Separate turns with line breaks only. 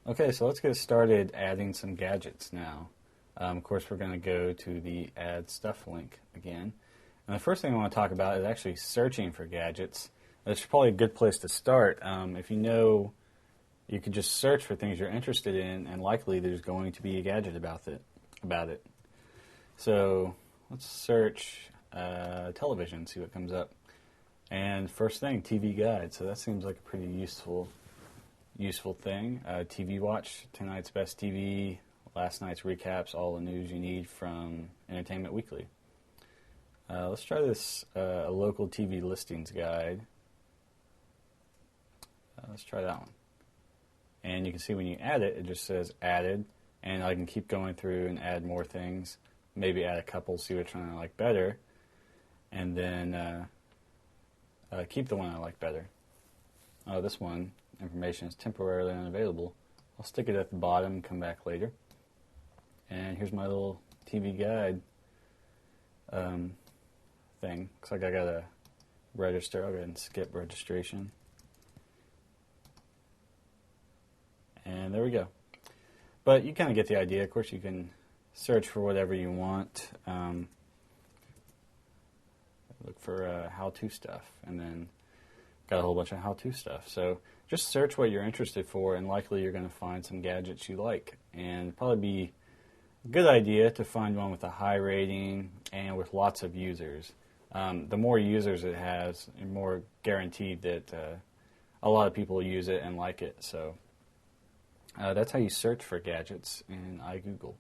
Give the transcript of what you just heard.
Okay, so let's get started adding some gadgets now. Of course, we're going to go to the Add Stuff link again. And the first thing I want to talk about is actually searching for gadgets. That's probably a good place to start. If you know, you can just search for things you're interested in, and likely there's going to be a gadget about it. So let's search television, see what comes up. And first thing, TV guide. So that seems like a pretty useful thing. TV watch, tonight's best TV, last night's recaps, all the news you need from Entertainment Weekly. Let's try this, a local TV listings guide. Let's try that one. And you can see when you add it, it just says added, and I can keep going through and add more things, maybe add a couple, see which one I like better, and then keep the one I like better. This one, information is temporarily unavailable. I'll stick it at the bottom and come back later. And here's my little TV guide thing. Looks like I got to register. I'll go ahead and skip registration. And there we go. But you kind of get the idea. Of course, you can search for whatever you want. Look for how-to stuff, and then got a whole bunch of how-to stuff. So just search what you're interested for, and likely you're going to find some gadgets you like. And probably be a good idea to find one with a high rating and with lots of users. The more users it has, the more guaranteed that a lot of people use it and like it. So that's how you search for gadgets in iGoogle.